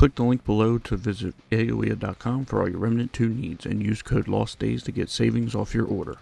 Click the link below to visit aoea.com for all your Remnant 2 needs and use code LOSTDAYS to get savings off your order.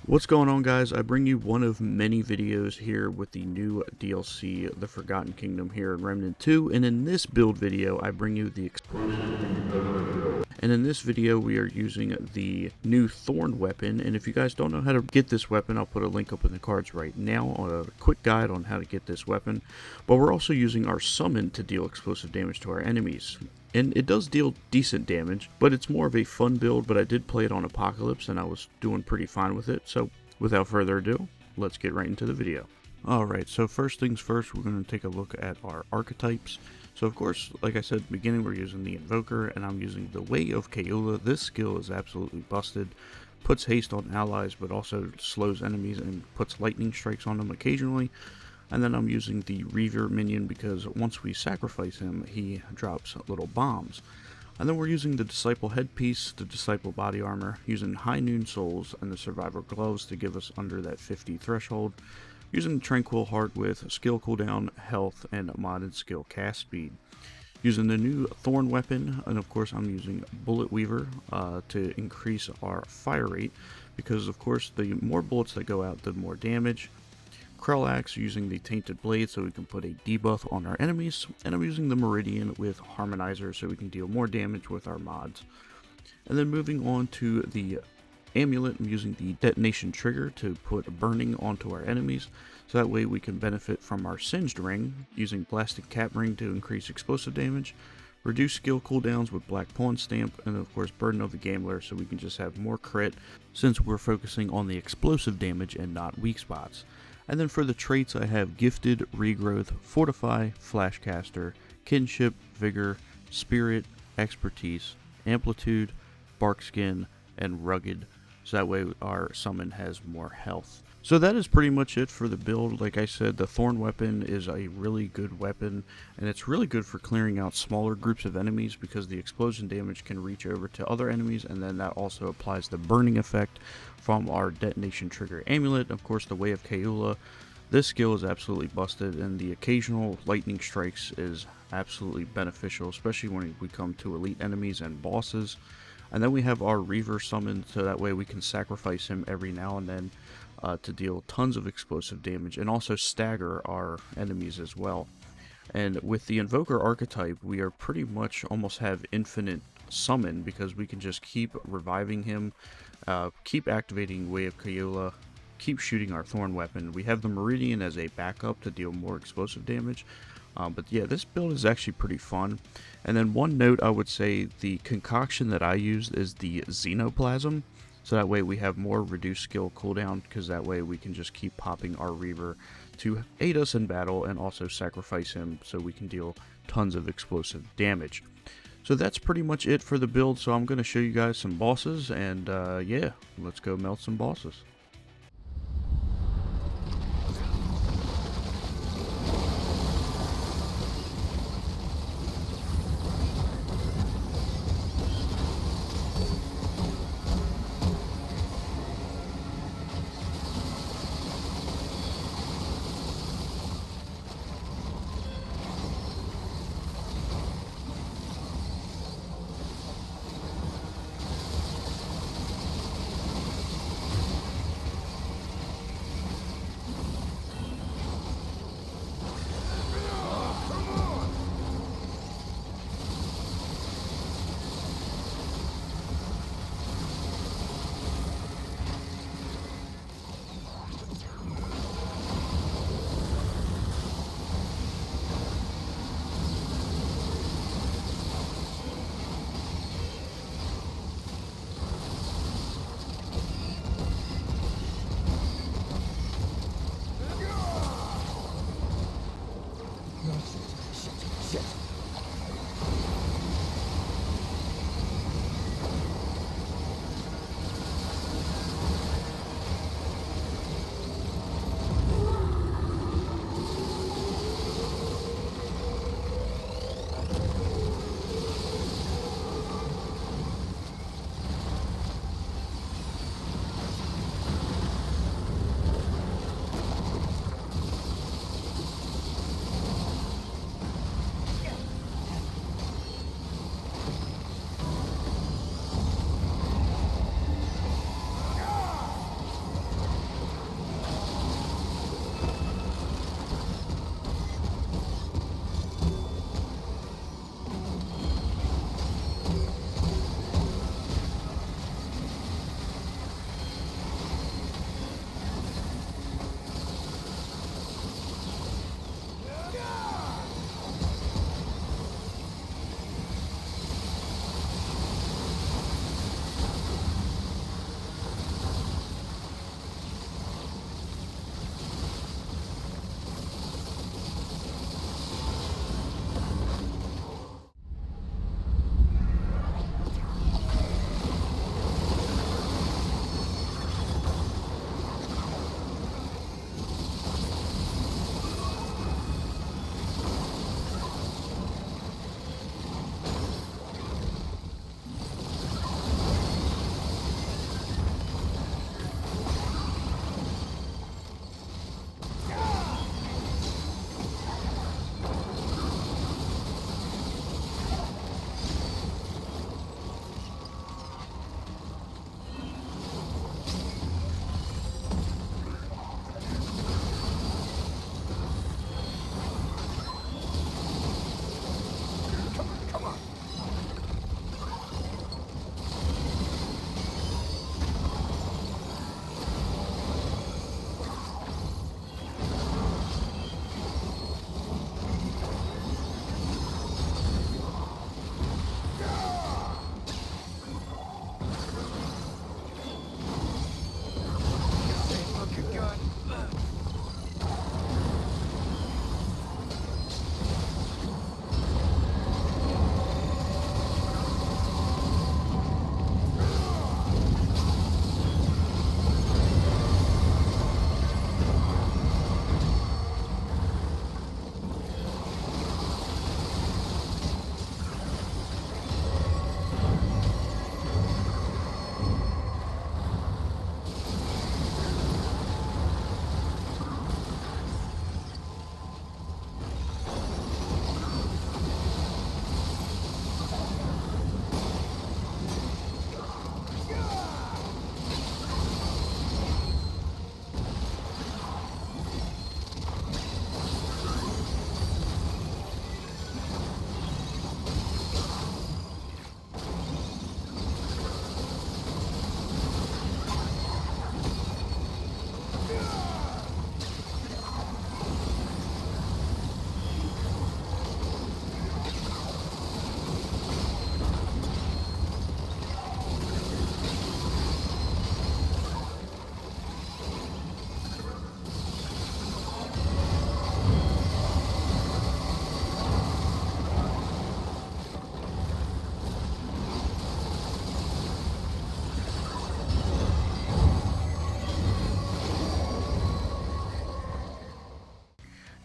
What's going on, guys? I bring you one of many videos here with the new DLC, The Forgotten Kingdom, here in Remnant 2, and in this build video I bring you the explosive Invoker build. And in this video we are using the new Thorn weapon, and if you guys don't know how to get this weapon, I'll put a link up in the cards right now on a quick guide on how to get this weapon. But we're also using our summon to deal explosive damage to our enemies. And it does deal decent damage, but it's more of a fun build. But I did play it on Apocalypse and I was doing pretty fine with it. So without further ado, let's get right into the video. Alright, so first things first, we're going to take a look at our archetypes. So of course, like I said at the beginning, we're using the Invoker, and I'm using the Way of Kayula. This skill is absolutely busted. Puts haste on allies, but also slows enemies and puts lightning strikes on them occasionally. And then I'm using the Reaver minion because once we sacrifice him, he drops little bombs. And then we're using the Disciple headpiece, the Disciple body armor, using High Noon Souls and the Survivor gloves to give us under that 50 threshold. Using the Tranquil Heart with skill cooldown, health, and modded skill cast speed. Using the new Thorn weapon, and of course I'm using Bullet Weaver to increase our fire rate, because of course the more bullets that go out, the more damage. Krell Axe using the Tainted Blade so we can put a debuff on our enemies, and I'm using the Meridian with Harmonizer so we can deal more damage with our mods. And then moving on to the Amulet, I'm using the Detonation Trigger to put burning onto our enemies, so that way we can benefit from our Singed Ring, using Blasted Cap Ring to increase explosive damage, reduce skill cooldowns with Black Pawn Stamp, and of course Burden of the Gambler so we can just have more crit since we're focusing on the explosive damage and not weak spots. And then for the traits, I have Gifted, Regrowth, Fortify, Flashcaster, Kinship, Vigor, Spirit, Expertise, Amplitude, Barkskin, and Rugged, so that way our summon has more health. So that is pretty much it for the build. Like I said, the Thorn weapon is a really good weapon, and it's really good for clearing out smaller groups of enemies because the explosion damage can reach over to other enemies, and then that also applies the burning effect from our Detonation Trigger Amulet. Of course, the Way of Kayula, this skill is absolutely busted, and the occasional lightning strikes is absolutely beneficial, especially when we come to elite enemies and bosses. And then we have our Reaver summon, so that way we can sacrifice him every now and then to deal tons of explosive damage and also stagger our enemies as well. And with the Invoker archetype, we are pretty much almost have infinite summon because we can just keep reviving him, keep activating Way of Kayula, keep shooting our Thorn weapon. We have the Meridian as a backup to deal more explosive damage. But yeah, this build is actually pretty fun. And then one note, I would say the concoction that I used is the Xenoplasm. So that way we have more reduced skill cooldown, because that way we can just keep popping our Reaver to aid us in battle and also sacrifice him so we can deal tons of explosive damage. So that's pretty much it for the build. So I'm going to show you guys some bosses, and yeah, let's go melt some bosses.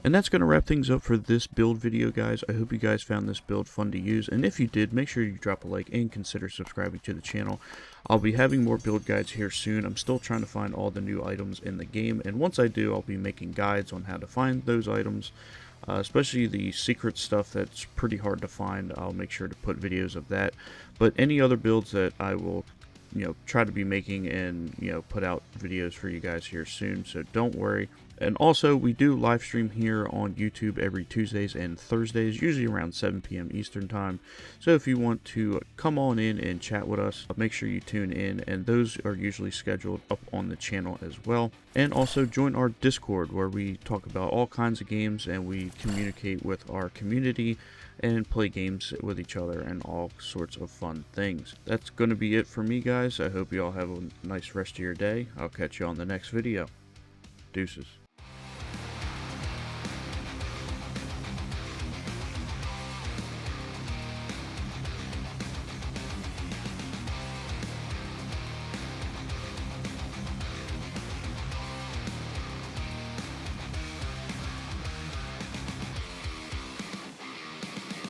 And that's going to wrap things up for this build video, guys. I hope you guys found this build fun to use, and if you did, make sure you drop a like and consider subscribing to the channel. I'll be having more build guides here soon. I'm still trying to find all the new items in the game, and once I do, I'll be making guides on how to find those items, especially the secret stuff that's pretty hard to find. I'll make sure to put videos of that, but any other builds that I will try to be making and put out videos for you guys here soon, so don't worry. And also, we do live stream here on YouTube every Tuesdays and Thursdays, usually around 7 p.m. Eastern time. So if you want to come on in and chat with us, make sure you tune in, and those are usually scheduled up on the channel as well. And also join our Discord, where we talk about all kinds of games and we communicate with our community and play games with each other and all sorts of fun things. That's going to be it for me, guys. I hope you all have a nice rest of your day. I'll catch you on the next video. Deuces.